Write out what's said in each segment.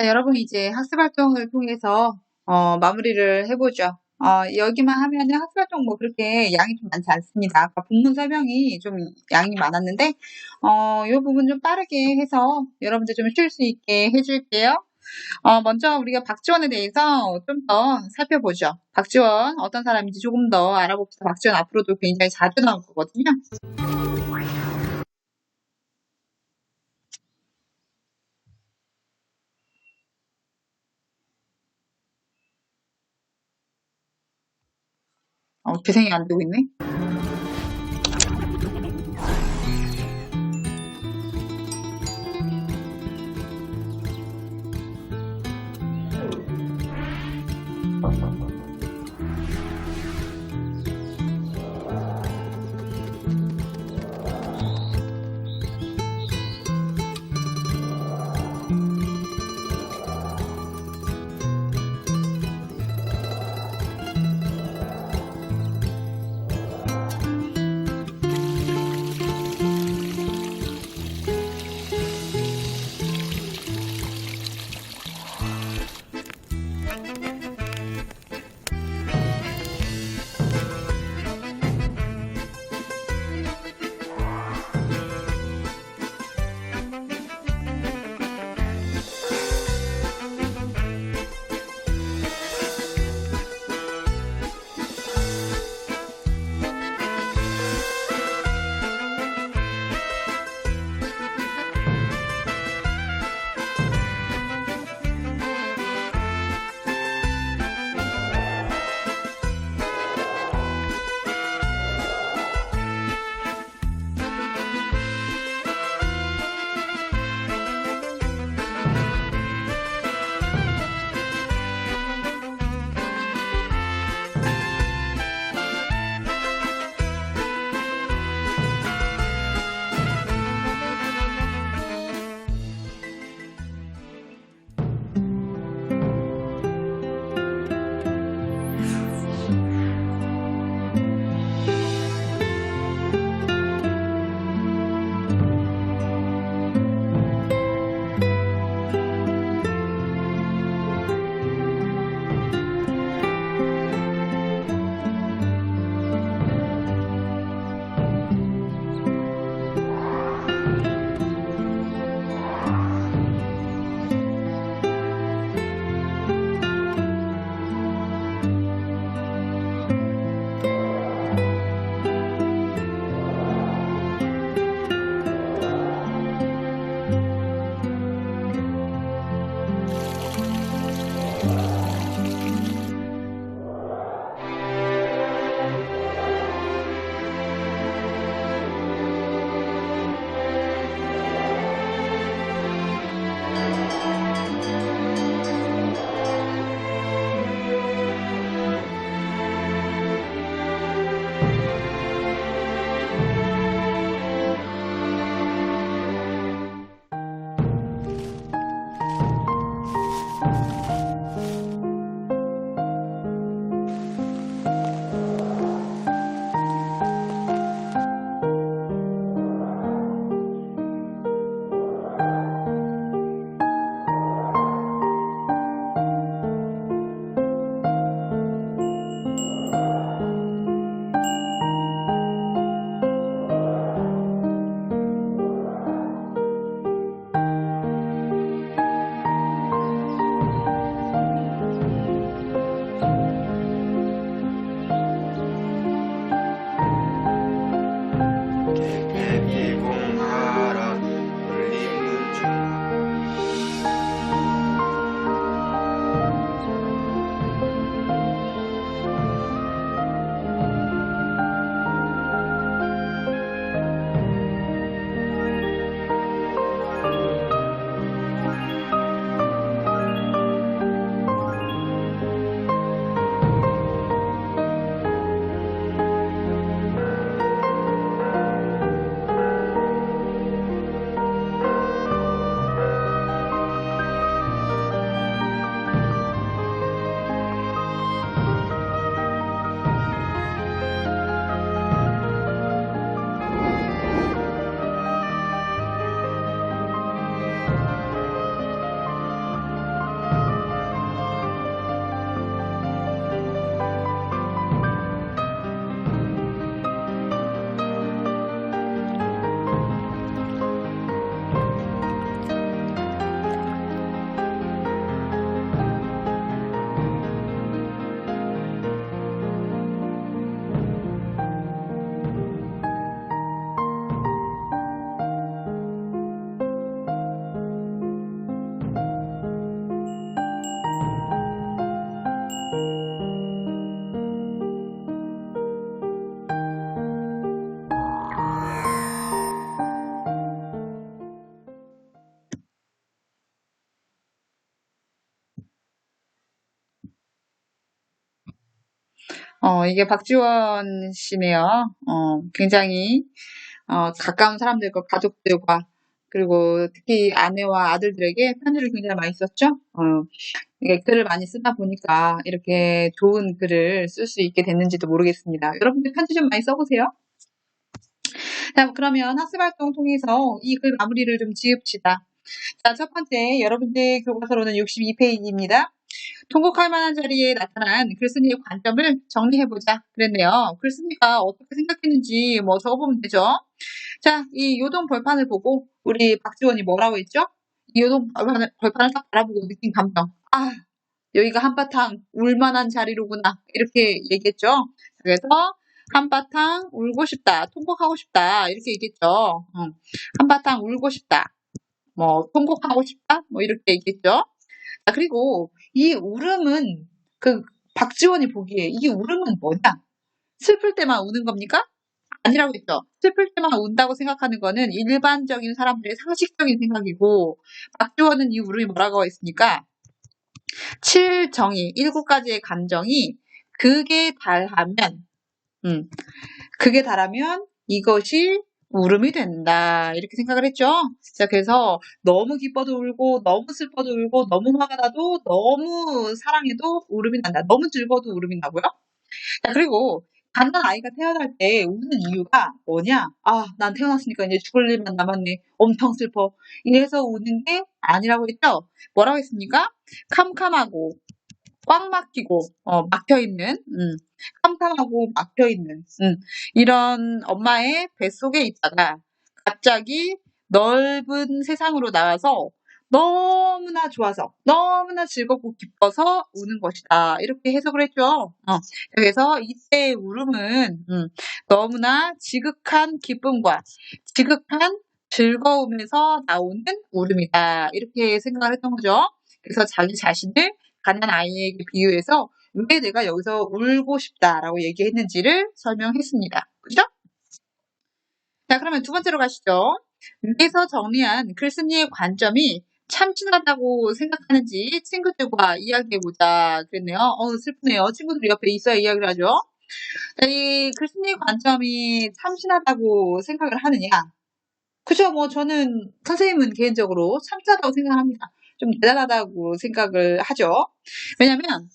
자, 여러분 이제 학습 활동을 통해서 마무리를 해보죠. 여기만 하면은 학습 활동 뭐 그렇게 양이 좀 많지 않습니다. 아까 본문 설명이 좀 양이 많았는데 이 부분 좀 빠르게 해서 여러분들 좀 쉴 수 있게 해줄게요. 먼저 우리가 박지원에 대해서 좀 더 살펴보죠. 박지원 어떤 사람인지 조금 더 알아봅시다. 박지원 앞으로도 굉장히 자주 나올 거거든요. 재생이 안 되고 있네. 이게 박지원 씨네요. 굉장히 가까운 사람들과 가족들과 그리고 특히 아내와 아들들에게 편지를 굉장히 많이 썼죠. 이게 글을 많이 쓰다 보니까 이렇게 좋은 글을 쓸 수 있게 됐는지도 모르겠습니다. 여러분들 편지 좀 많이 써보세요. 자, 그러면 학습활동 통해서 이 글 마무리를 좀 지읍시다. 자, 첫 번째, 여러분들 교과서로는 62페이지입니다. 통곡할 만한 자리에 나타난 글쓴이의 관점을 정리해보자 그랬네요. 글쓴이가 어떻게 생각했는지 뭐 적어보면 되죠. 자, 이 요동 벌판을 보고 우리 박지원이 뭐라고 했죠? 이 요동 벌판을 딱 바라보고 느낀 감정. 아, 여기가 한바탕 울만한 자리로구나. 이렇게 얘기했죠. 그래서 한바탕 울고 싶다. 통곡하고 싶다. 이렇게 얘기했죠. 한바탕 울고 싶다. 뭐 통곡하고 싶다. 뭐 이렇게 얘기했죠. 자, 그리고 이 울음은 그 박지원이 보기에 이 울음은 뭐냐? 슬플 때만 우는 겁니까? 아니라고 했죠. 슬플 때만 운다고 생각하는 거는 일반적인 사람들의 상식적인 생각이고 박지원은 이 울음이 뭐라고 했습니까? 7정의 7가지의 감정이 극에 달하면 이것이 울음이 된다. 이렇게 생각을 했죠. 자, 그래서 너무 기뻐도 울고 너무 슬퍼도 울고 너무 화가 나도 너무 사랑해도 울음이 난다. 너무 즐거워도 울음이 나고요. 자, 그리고 갓난 아이가 태어날 때 우는 이유가 뭐냐? 아, 난 태어났으니까 이제 죽을 일만 남았네. 엄청 슬퍼. 이래서 우는 게 아니라고 했죠. 뭐라고 했습니까? 캄캄하고 꽉 막히고 막혀있는 캄캄하고 막혀있는 이런 엄마의 뱃속에 있다가 갑자기 넓은 세상으로 나와서 너무나 좋아서 너무나 즐겁고 기뻐서 우는 것이다. 이렇게 해석을 했죠. 그래서 이때의 울음은 너무나 지극한 기쁨과 지극한 즐거움에서 나오는 울음이다. 이렇게 생각을 했던 거죠. 그래서 자기 자신을 가난 아이에게 비유해서 왜 내가 여기서 울고 싶다라고 얘기했는지를 설명했습니다. 그죠? 자, 그러면 두 번째로 가시죠. 위에서 정리한 글쓴이의 관점이 참신하다고 생각하는지 친구들과 이야기해보자 그랬네요. 슬프네요. 친구들이 옆에 있어야 이야기를 하죠. 자, 이 글쓴이의 관점이 참신하다고 생각을 하느냐? 그죠? 뭐 저는 선생님은 개인적으로 참신하다고 생각합니다. 좀 대단하다고 생각을 하죠. 왜냐면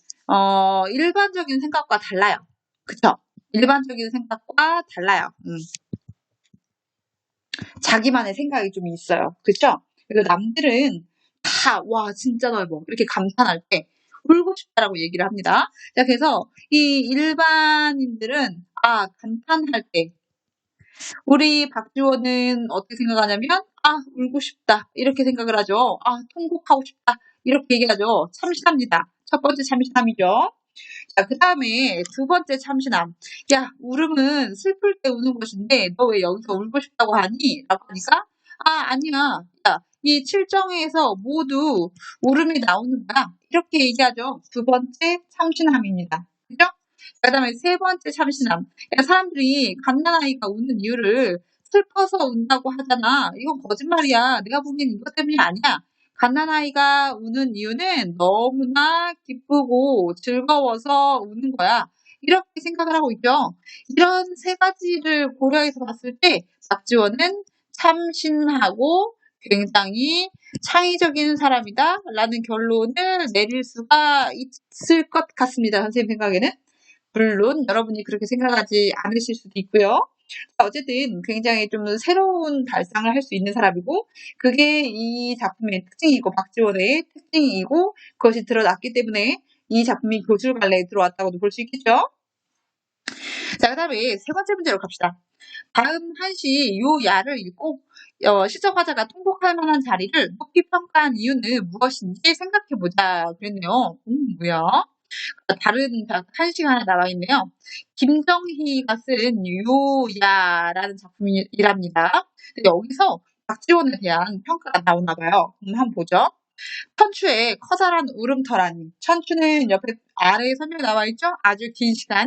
일반적인 생각과 달라요. 그쵸? 일반적인 생각과 달라요. 자기만의 생각이 좀 있어요. 그쵸? 그래서 남들은 다, 와, 진짜 넓어. 이렇게 감탄할 때 울고 싶다라고 얘기를 합니다. 자, 그래서 이 일반인들은, 감탄할 때, 우리 박지원은 어떻게 생각하냐면, 울고 싶다. 이렇게 생각을 하죠. 통곡하고 싶다. 이렇게 얘기하죠. 참신합니다. 첫 번째 참신함이죠. 자, 그 다음에 두 번째 참신함. 야, 울음은 슬플 때 우는 것인데, 너 왜 여기서 울고 싶다고 하니? 라고 하니까, 아니야. 야, 이 칠정에서 모두 울음이 나오는 거야. 이렇게 얘기하죠. 두 번째 참신함입니다. 그죠? 그 다음에 세 번째 참신함. 야, 사람들이 갓난아이가 우는 이유를 슬퍼서 운다고 하잖아. 이건 거짓말이야. 내가 보기엔 이것 때문이 아니야. 갓난아이가 우는 이유는 너무나 기쁘고 즐거워서 우는 거야. 이렇게 생각을 하고 있죠. 이런 세 가지를 고려해서 봤을 때 박지원은 참신하고 굉장히 창의적인 사람이다 라는 결론을 내릴 수가 있을 것 같습니다. 선생님 생각에는. 물론 여러분이 그렇게 생각하지 않으실 수도 있고요. 어쨌든 굉장히 좀 새로운 발상을 할 수 있는 사람이고 그게 이 작품의 특징이고 박지원의 특징이고 그것이 드러났기 때문에 이 작품이 교실갈래에 들어왔다고도 볼 수 있겠죠. 자, 그 다음에 세 번째 문제로 갑시다. 다음 한시 요 야를 읽고 시청자가 통곡할 만한 자리를 높이 평가한 이유는 무엇인지 생각해보자 그랬네요. 뭐야? 다른 한시가 하나 나와 있네요. 김정희가 쓴 요야라는 작품이랍니다. 여기서 박지원에 대한 평가가 나오나 봐요. 한번 보죠. 천추의 커다란 울음터라니. 천추는 옆에 아래에 설명 나와 있죠? 아주 긴 시간.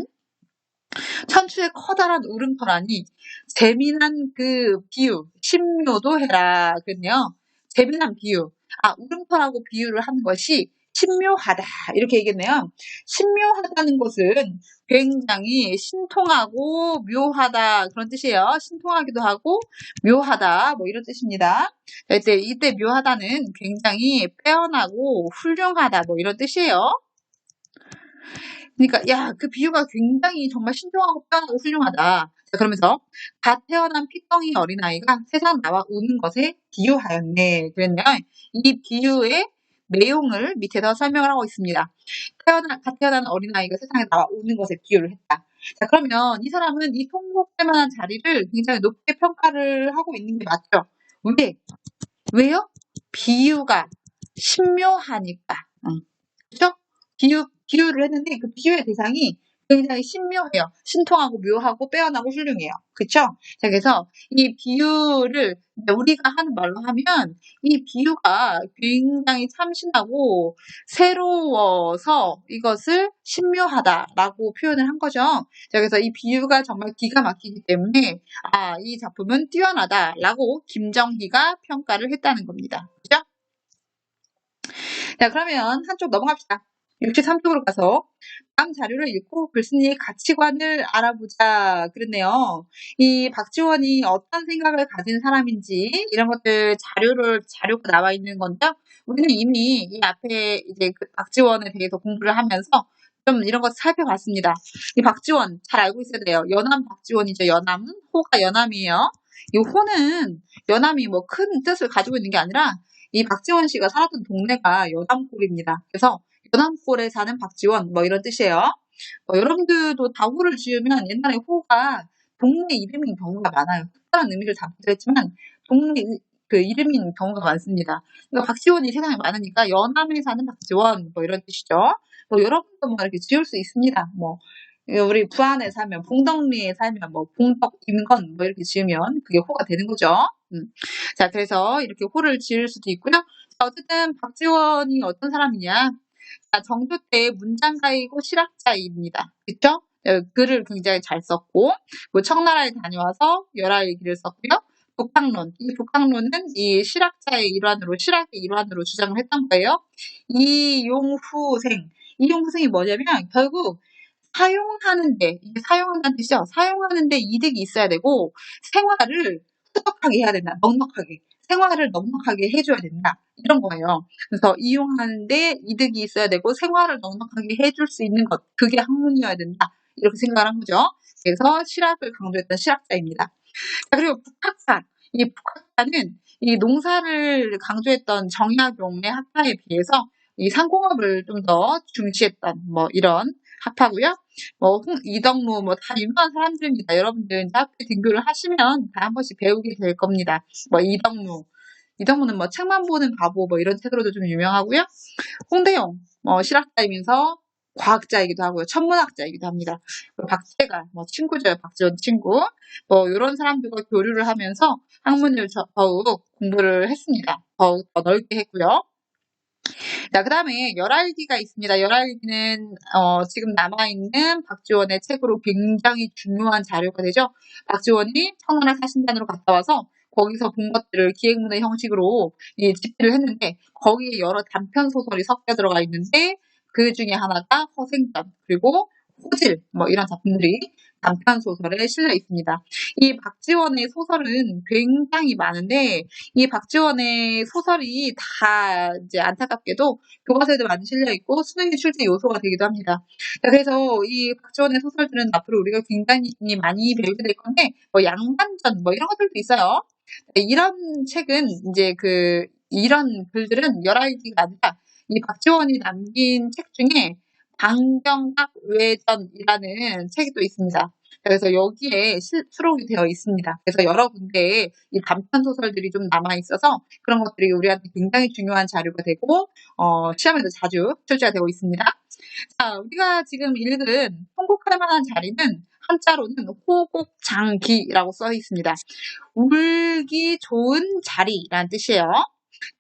천추의 커다란 울음터라니 재미난 그 비유, 신묘도 해라 그랬네요. 재미난 비유. 울음터라고 비유를 하는 것이 신묘하다 이렇게 얘기했네요. 신묘하다는 것은 굉장히 신통하고 묘하다 그런 뜻이에요. 신통하기도 하고 묘하다 뭐 이런 뜻입니다. 이때 묘하다는 굉장히 빼어나고 훌륭하다 뭐 이런 뜻이에요. 그러니까 야, 그 비유가 굉장히 정말 신통하고 빼어나고 훌륭하다. 자, 그러면서 갓 태어난 피덩이 어린아이가 세상 나와 우는 것에 비유하였네. 그랬네요. 이 비유의 내용을 밑에서 설명을 하고 있습니다. 갓 태어난 어린아이가 세상에 나와 우는 것에 비유를 했다. 자, 그러면 이 사람은 이 통곡될 만한 자리를 굉장히 높게 평가를 하고 있는 게 맞죠? 왜? 왜요? 비유가 신묘하니까. 그죠? 비유를 했는데 그 비유의 대상이 굉장히 신묘해요. 신통하고 묘하고 빼어나고 훌륭해요. 그쵸? 자, 그래서 이 비유를 우리가 하는 말로 하면 이 비유가 굉장히 참신하고 새로워서 이것을 신묘하다라고 표현을 한 거죠. 자, 그래서 이 비유가 정말 기가 막히기 때문에 이 작품은 뛰어나다라고 김정희가 평가를 했다는 겁니다. 그죠? 자, 그러면 한쪽 넘어갑시다. 63쪽으로 가서 다음 자료를 읽고 글쓴이의 가치관을 알아보자 그랬네요. 이 박지원이 어떤 생각을 가진 사람인지 이런 것들 자료가 나와 있는 건데 우리는 이미 이 앞에 이제 그 박지원에 대해서 공부를 하면서 좀 이런 것 살펴봤습니다. 이 박지원 잘 알고 있어야 돼요. 연암 박지원이죠. 연암. 호가 연암이에요. 이 호는 연암이 뭐 큰 뜻을 가지고 있는 게 아니라 이 박지원 씨가 살았던 동네가 연암골입니다. 그래서 연암골에 사는 박지원 뭐 이런 뜻이에요. 여러분들도 다 호를 지으면 옛날에 호가 동네 이름인 경우가 많아요. 특별한 의미를 담기도 했지만 동네 그 이름인 경우가 많습니다. 그러니까 박지원이 세상에 많으니까 연암에 사는 박지원 뭐 이런 뜻이죠. 여러분도 뭐 이렇게 지을 수 있습니다. 우리 부안에 살면 봉덕리에 살면 뭐 봉덕 임건 뭐 이렇게 지으면 그게 호가 되는 거죠. 자, 그래서 이렇게 호를 지을 수도 있고요. 자, 어쨌든 박지원이 어떤 사람이냐? 자, 정조 때 문장가이고 실학자입니다. 그쵸? 글을 굉장히 잘 썼고, 뭐 청나라에 다녀와서 열하일기를 썼고요. 북학론, 이 북학론은 이 실학의 일환으로 주장을 했던 거예요. 이용후생이 뭐냐면 결국 사용하는데, 이게 사용한다는 뜻이죠. 사용하는데 이득이 있어야 되고, 생활을 후덕하게 해야 된다. 넉넉하게. 생활을 넉넉하게 해줘야 된다. 이런 거예요. 그래서 이용하는데 이득이 있어야 되고, 생활을 넉넉하게 해줄 수 있는 것. 그게 학문이어야 된다. 이렇게 생각을 한 거죠. 그래서 실학을 강조했던 실학자입니다. 자, 그리고 북학사. 이 북학사는 이 농사를 강조했던 정약용의 학파에 비해서 이 상공업을 좀 더 중시했던 뭐 이런 학파고요. 이덕무 다 유명한 사람들입니다. 여러분들 이제 학교에 등교를 하시면 다 한 번씩 배우게 될 겁니다. 이덕무는 책만 보는 바보 이런 책으로도 좀 유명하고요. 홍대용 실학자이면서 과학자이기도 하고요. 천문학자이기도 합니다. 박재가 친구죠. 박지원 친구. 이런 사람들과 교류를 하면서 학문을 더욱 공부를 했습니다. 더욱 더 넓게 했고요. 자, 그 다음에 열알기가 있습니다. 열알기는 지금 남아있는 박지원의 책으로 굉장히 중요한 자료가 되죠. 박지원이 청나라 사신단으로 갔다 와서 거기서 본 것들을 기획문의 형식으로 집필을 했는데 거기에 여러 단편 소설이 섞여 들어가 있는데 그 중에 하나가 허생전 그리고 호질 이런 작품들이 단편 소설에 실려 있습니다. 이 박지원의 소설은 굉장히 많은데 이 박지원의 소설이 다 이제 안타깝게도 교과서에도 많이 실려 있고 수능 출제 요소가 되기도 합니다. 그래서 이 박지원의 소설들은 앞으로 우리가 굉장히 많이 배우게 될 건데 양반전 이런 것들도 있어요. 이런 책은 이제 이런 글들은 열알기가 아니라 이 박지원이 남긴 책 중에 방경각 외전이라는 책이 또 있습니다. 그래서 여기에 수록이 되어 있습니다. 그래서 여러 군데에 이 단편 소설들이 좀 남아 있어서 그런 것들이 우리한테 굉장히 중요한 자료가 되고 시험에도 자주 출제가 되고 있습니다. 자, 우리가 지금 읽은 통곡할 만한 자리는 한자로는 호곡장기라고 써 있습니다. 울기 좋은 자리라는 뜻이에요.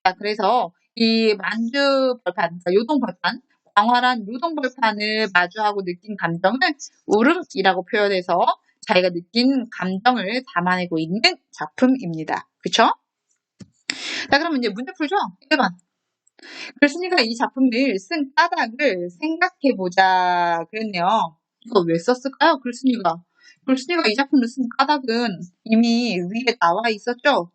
자, 그래서 이 만주벌판, 요동벌판, 광활한 요동벌판을 마주하고 느낀 감정을 울음이라고 표현해서 자기가 느낀 감정을 담아내고 있는 작품입니다. 그쵸? 자, 그럼 이제 문제 풀죠? 1번. 글쓴이가 이 작품을 쓴 까닭을 생각해보자 그랬네요. 이거 왜 썼을까요, 글쓴이가? 글쓴이가 이 작품을 쓴 까닭은 이미 위에 나와 있었죠?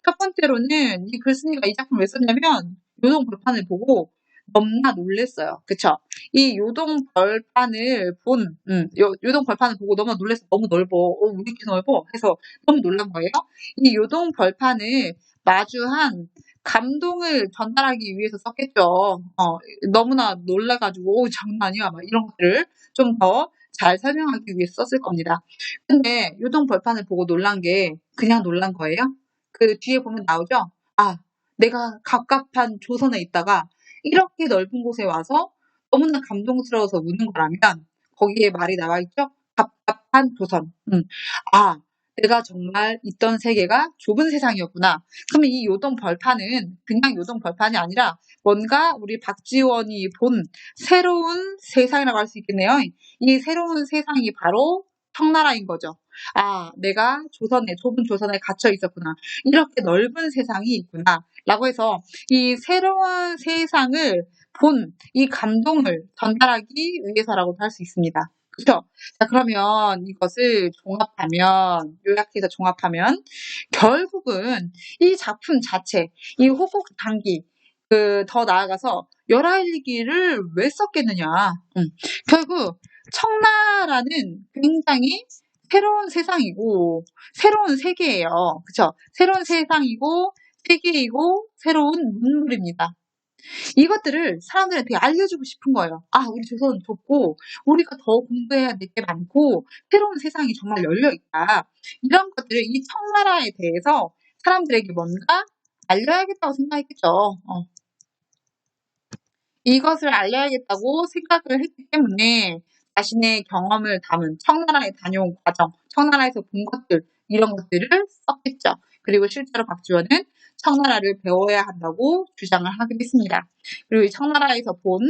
첫 번째로는 이 글쓴이가 이 작품을 왜 썼냐면 요동 벌판을 보고 너무나 놀랬어요. 그쵸? 이 요동 벌판을 요동 벌판을 보고 너무 놀래서 너무 넓어. 왜 이렇게 넓어? 해서 너무 놀란 거예요. 이 요동 벌판을 마주한 감동을 전달하기 위해서 썼겠죠. 너무나 놀라가지고, 장난 아니야. 막 이런 것들을 좀 더 잘 설명하기 위해서 썼을 겁니다. 근데 요동 벌판을 보고 놀란 게 그냥 놀란 거예요? 그 뒤에 보면 나오죠? 아, 내가 갑갑한 조선에 있다가 이렇게 넓은 곳에 와서 너무나 감동스러워서 우는 거라면 거기에 말이 나와 있죠? 갑갑한 조선. 아, 내가 정말 있던 세계가 좁은 세상이었구나. 그러면 이 요동 벌판은 그냥 요동 벌판이 아니라 뭔가 우리 박지원이 본 새로운 세상이라고 할 수 있겠네요. 이 새로운 세상이 바로 청나라인 거죠. 아, 내가 좁은 조선에 갇혀 있었구나. 이렇게 넓은 세상이 있구나. 라고 해서 이 새로운 세상을 본 이 감동을 전달하기 위해서라고도 할 수 있습니다. 그죠? 자, 그러면 이것을 요약해서 종합하면, 결국은 이 작품 자체, 이 호국 단기, 더 나아가서 열하일기를 왜 썼겠느냐. 결국 청나라는 굉장히 새로운 세상이고 새로운 세계예요. 그쵸? 새로운 세상이고 세계이고 새로운 문물입니다. 이것들을 사람들한테 알려주고 싶은 거예요. 아, 우리 조선은 좁고 우리가 더 공부해야 될 게 많고 새로운 세상이 정말 열려있다. 이런 것들을 이 청나라에 대해서 사람들에게 뭔가 알려야겠다고 생각했겠죠. 이것을 알려야겠다고 생각을 했기 때문에 자신의 경험을 담은 청나라에 다녀온 과정, 청나라에서 본 것들, 이런 것들을 썼겠죠. 그리고 실제로 박지원은 청나라를 배워야 한다고 주장을 하기도 했습니다. 그리고 이 청나라에서 본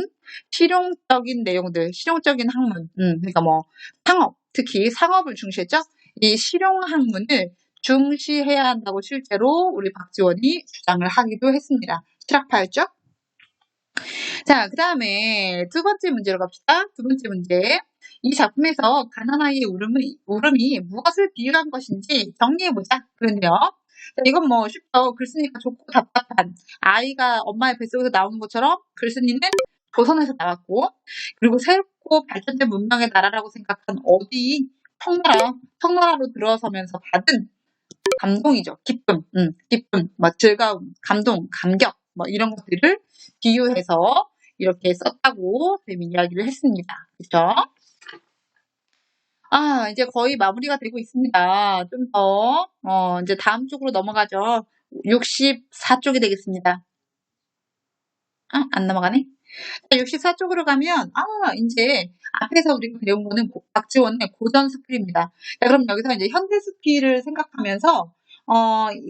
실용적인 내용들, 실용적인 학문, 그러니까 뭐 상업, 특히 상업을 중시했죠. 이 실용 학문을 중시해야 한다고 실제로 우리 박지원이 주장을 하기도 했습니다. 실학파였죠. 자, 그 다음에 두 번째 문제로 갑시다. 두 번째 문제. 이 작품에서 가난아이의 울음이 무엇을 비유한 것인지 정리해보자. 그런데요. 자, 이건 뭐 쉽죠. 글쓴이가 좋고 답답한 아이가 엄마의 뱃속에서 나오는 것처럼 글쓴이는 조선에서 나왔고, 그리고 새롭고 발전된 문명의 나라라고 생각한 어디 청나라로 들어서면서 받은 감동이죠. 기쁨, 뭐 즐거움, 감동, 감격, 뭐 이런 것들을 비유해서 이렇게 썼다고 쌤이 이야기를 했습니다. 그쵸? 아, 이제 거의 마무리가 되고 있습니다. 좀 더, 이제 다음 쪽으로 넘어가죠. 64쪽이 되겠습니다. 아, 안 넘어가네? 64쪽으로 가면, 이제 앞에서 우리가 배운 거는 박지원의 고전 스킬입니다. 자, 그럼 여기서 이제 현대 스킬을 생각하면서,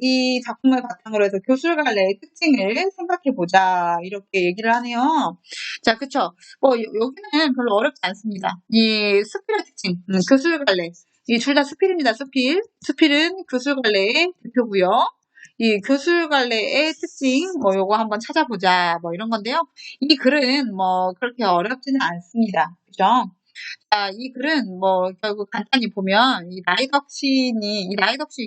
이 작품을 바탕으로 해서 교술갈래의 특징을 생각해보자. 이렇게 얘기를 하네요. 자, 그쵸. 여기는 별로 어렵지 않습니다. 이 스필의 특징, 교술갈래. 이 둘 다 스필입니다, 스필. 스필은 교술갈래의 대표고요. 이 교술갈래의 특징, 요거 한번 찾아보자. 뭐 이런 건데요. 이 글은 뭐 그렇게 어렵지는 않습니다. 그죠? 자, 이 글은 뭐 결국 간단히 보면 이 라이덕 시인이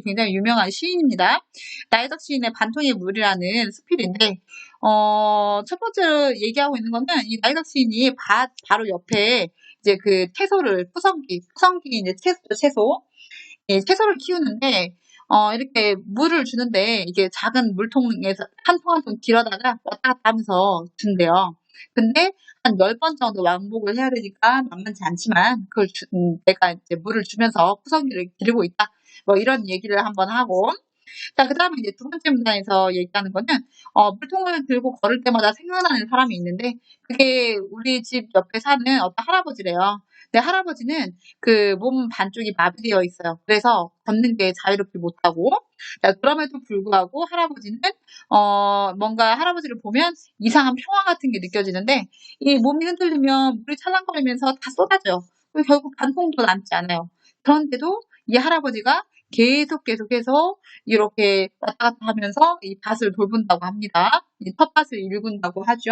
굉장히 유명한 시인입니다. 라이덕 시인의 반통의 물이라는 스필인데, 첫 번째로 얘기하고 있는 거는 이 라이덕 시인이 바로 옆에 이제 그 푸성기 이제 채소. 예, 채소를 키우는데, 이렇게 물을 주는데, 이게 작은 물통에서 한 통 한 통 길어다가 왔다 갔다 하면서 준대요. 근데 한 10번 정도 왕복을 해야 되니까 만만치 않지만, 내가 이제 물을 주면서 푸성기를 기르고 있다. 뭐 이런 얘기를 한번 하고, 자, 그 다음에 이제 두 번째 문단에서 얘기하는 거는, 물통을 들고 걸을 때마다 생각나는 사람이 있는데, 그게 우리 집 옆에 사는 어떤 할아버지래요. 근데 할아버지는 그 몸 반쪽이 마비되어 있어요. 그래서 걷는 게 자유롭지 못하고, 자, 그럼에도 불구하고 할아버지는, 뭔가 할아버지를 보면 이상한 평화 같은 게 느껴지는데, 이 몸이 흔들리면 물이 찰랑거리면서 다 쏟아져요. 그리고 결국 반통도 남지 않아요. 그런데도 이 할아버지가 계속해서 이렇게 왔다 갔다 하면서 이 밭을 돌본다고 합니다. 이 텃밭을 일군다고 하죠.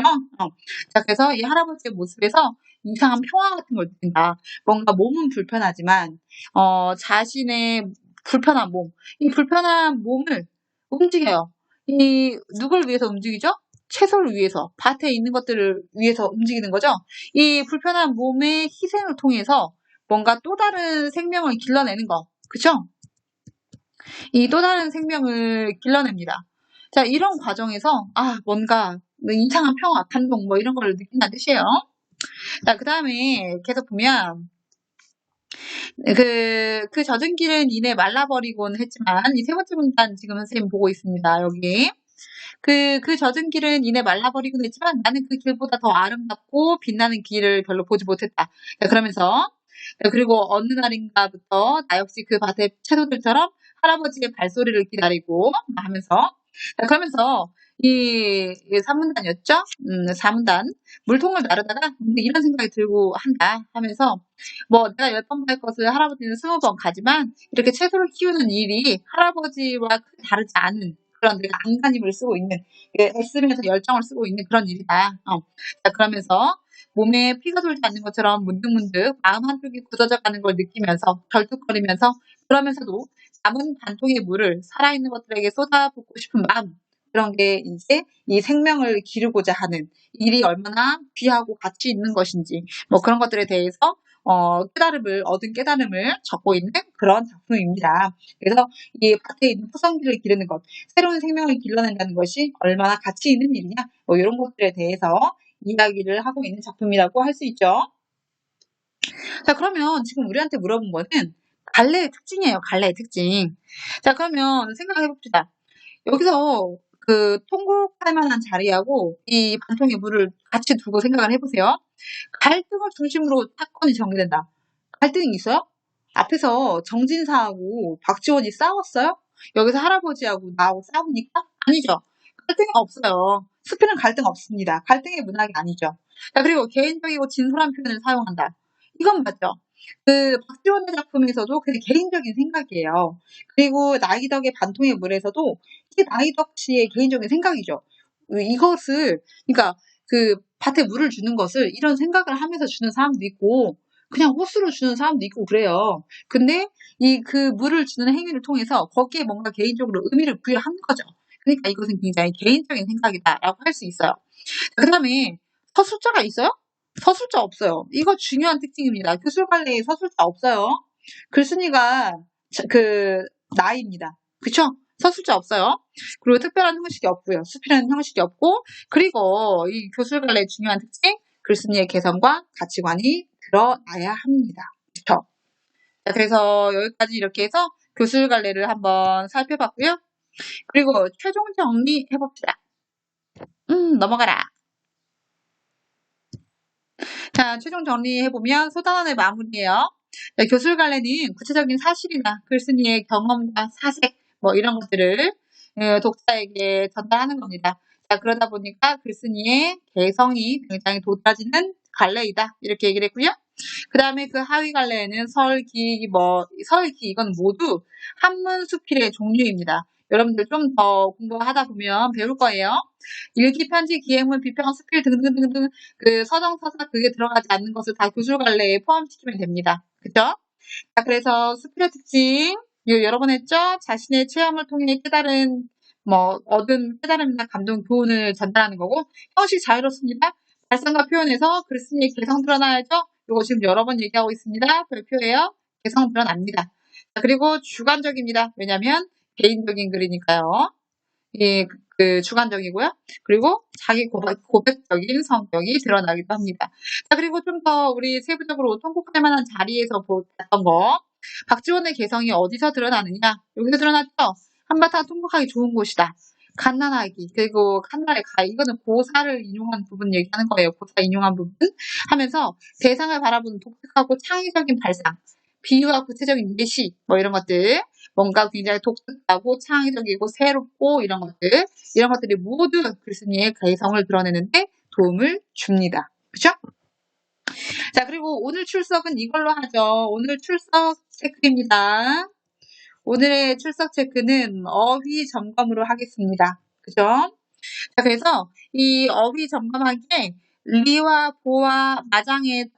자, 그래서 이 할아버지의 모습에서 이상한 평화 같은 걸 느낀다. 뭔가 몸은 불편하지만 자신의 불편한 몸, 이 불편한 몸을 움직여요. 이 누굴 위해서 움직이죠? 채소를 위해서, 밭에 있는 것들을 위해서 움직이는 거죠. 이 불편한 몸의 희생을 통해서 뭔가 또 다른 생명을 길러내는 거. 그쵸? 이 또 다른 생명을 길러냅니다. 자, 이런 과정에서, 뭔가 이상한 평화, 감동, 뭐 이런 걸 느낀다는 뜻이에요. 자, 그 다음에 계속 보면, 그 젖은 길은 이내 말라버리곤 했지만, 이 세 번째 문단 지금 선생님 보고 있습니다. 여기. 그 젖은 길은 이내 말라버리곤 했지만 나는 그 길보다 더 아름답고 빛나는 길을 별로 보지 못했다. 자, 그러면서 그리고 어느 날인가부터 나 역시 그 밭의 채소들처럼 할아버지의 발소리를 기다리고 하면서 자, 그러면서 이 3문단이었죠? 4문단 물통을 나르다가 이런 생각이 들고 한다 하면서 뭐 내가 10번 갈 것을 할아버지는 20번 가지만 이렇게 채소를 키우는 일이 할아버지와 크게 다르지 않은 그런 내가 안간힘을 쓰고 있는 애쓰면서 열정을 쓰고 있는 그런 일이다. 자, 그러면서 몸에 피가 돌지 않는 것처럼 문득문득 마음 한쪽이 굳어져 가는 걸 느끼면서 결뚝거리면서 그러면서도 남은 반통의 물을 살아있는 것들에게 쏟아붓고 싶은 마음 그런 게 이제 이 생명을 기르고자 하는 일이 얼마나 귀하고 가치 있는 것인지 뭐 그런 것들에 대해서 얻은 깨달음을 적고 있는 그런 작품입니다. 그래서 이 밭에 있는 푸성기를 기르는 것, 새로운 생명을 길러낸다는 것이 얼마나 가치 있는 일이냐, 뭐 이런 것들에 대해서 이야기를 하고 있는 작품이라고 할 수 있죠. 자, 그러면 지금 우리한테 물어본 거는 갈래의 특징이에요. 갈래의 특징. 자, 그러면 생각해 봅시다. 여기서 그 통곡할 만한 자리하고 이 반통의 물을 같이 두고 생각을 해보세요. 갈등을 중심으로 사건이 전개된다. 갈등이 있어요? 앞에서 정진사하고 박지원이 싸웠어요? 여기서 할아버지하고 나하고 싸웁니까? 아니죠. 갈등이 없어요. 수필은 갈등 없습니다. 갈등의 문학이 아니죠. 자, 그리고 개인적이고 진솔한 표현을 사용한다. 이건 맞죠. 그 박지원의 작품에서도 그게 개인적인 생각이에요. 그리고 나이덕의 반통의 물에서도 이게 나이덕 씨의 개인적인 생각이죠. 이것을 그러니까 그 밭에 물을 주는 것을 이런 생각을 하면서 주는 사람도 있고 그냥 호수로 주는 사람도 있고 그래요. 근데 이 그 물을 주는 행위를 통해서 거기에 뭔가 개인적으로 의미를 부여하는 거죠. 그러니까 이것은 굉장히 개인적인 생각이다라고 할 수 있어요. 그다음에 서술자가 있어요? 서술자 없어요. 이거 중요한 특징입니다. 교술관례에 서술자 없어요. 글쓴이가 그 나입니다. 그쵸? 서술자 없어요. 그리고 특별한 형식이 없고요. 수필하는 형식이 없고 그리고 이 교술관례의 중요한 특징 글쓴이의 개성과 가치관이 드러나야 합니다. 그쵸? 자, 그래서 여기까지 이렇게 해서 교술관례를 한번 살펴봤고요. 그리고 최종 정리해봅시다. 넘어가라. 자, 최종 정리해보면 소단원의 마무리예요. 네, 교술관례는 구체적인 사실이나 글쓴이의 경험과 사색 뭐 이런 것들을 독자에게 전달하는 겁니다. 자, 그러다 보니까 글쓴이의 개성이 굉장히 돋아지는 관례이다 이렇게 얘기를 했고요. 그 다음에 그 하위 관례에는 설기, 설기 이건 모두 한문 수필의 종류입니다. 여러분들 좀 더 공부하다 보면 배울 거예요. 일기, 편지, 기행문, 비평, 수필 등등등등 그 서정, 서사 그게 들어가지 않는 것을 다 교술관례에 포함시키면 됩니다. 그죠? 자, 그래서 수필의 특징 여러 번 했죠? 자신의 체험을 통해 깨달은 얻은 깨달음이나 감동, 교훈을 전달하는 거고 형식 자유롭습니다. 발상과 표현에서 글쓴이의 개성 드러나야죠? 이거 지금 여러 번 얘기하고 있습니다. 별표예요. 개성 드러납니다. 자, 그리고 주관적입니다. 왜냐하면 개인적인 글이니까요. 예, 그 주관적이고요. 그리고 자기 고백적인 성격이 드러나기도 합니다. 자, 그리고 좀 더 우리 세부적으로 통곡할 만한 자리에서 봤던 거. 박지원의 개성이 어디서 드러나느냐? 여기서 드러났죠? 한바탕 통곡하기 좋은 곳이다. 갓난아기, 그리고 칸날의 가, 이거는 고사를 인용한 부분 얘기하는 거예요. 고사 인용한 부분. 하면서 대상을 바라보는 독특하고 창의적인 발상, 비유와 구체적인 예시, 뭐 이런 것들. 뭔가 굉장히 독특하고 창의적이고 새롭고 이런 것들이 모두 글쓴이의 개성을 드러내는데 도움을 줍니다. 그죠? 자, 그리고 오늘 출석은 이걸로 하죠. 오늘 출석 체크입니다. 오늘의 출석 체크는 어휘 점검으로 하겠습니다. 그죠? 자, 그래서 이 어휘 점검하기에 리와 보와 마장에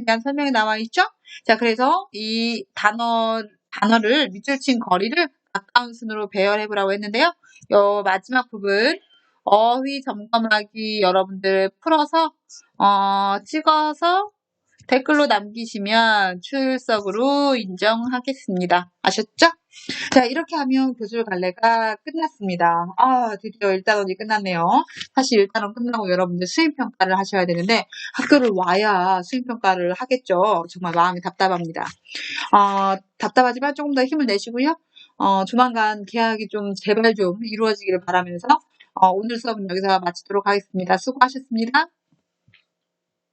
대한 설명이 나와 있죠? 자, 그래서 이 단어를 밑줄 친 거리를 가까운 순으로 배열해 보라고 했는데요. 요 마지막 부분 어휘 점검하기 여러분들 풀어서 찍어서 댓글로 남기시면 출석으로 인정하겠습니다. 아셨죠? 자, 이렇게 하면 교실 갈래가 끝났습니다. 드디어 1단원이 끝났네요. 사실 1단원 끝나고 여러분들 수행평가를 하셔야 되는데 학교를 와야 수행평가를 하겠죠. 정말 마음이 답답합니다. 답답하지만 조금 더 힘을 내시고요. 조만간 개학이 좀 제발 좀 이루어지기를 바라면서 오늘 수업은 여기서 마치도록 하겠습니다. 수고하셨습니다.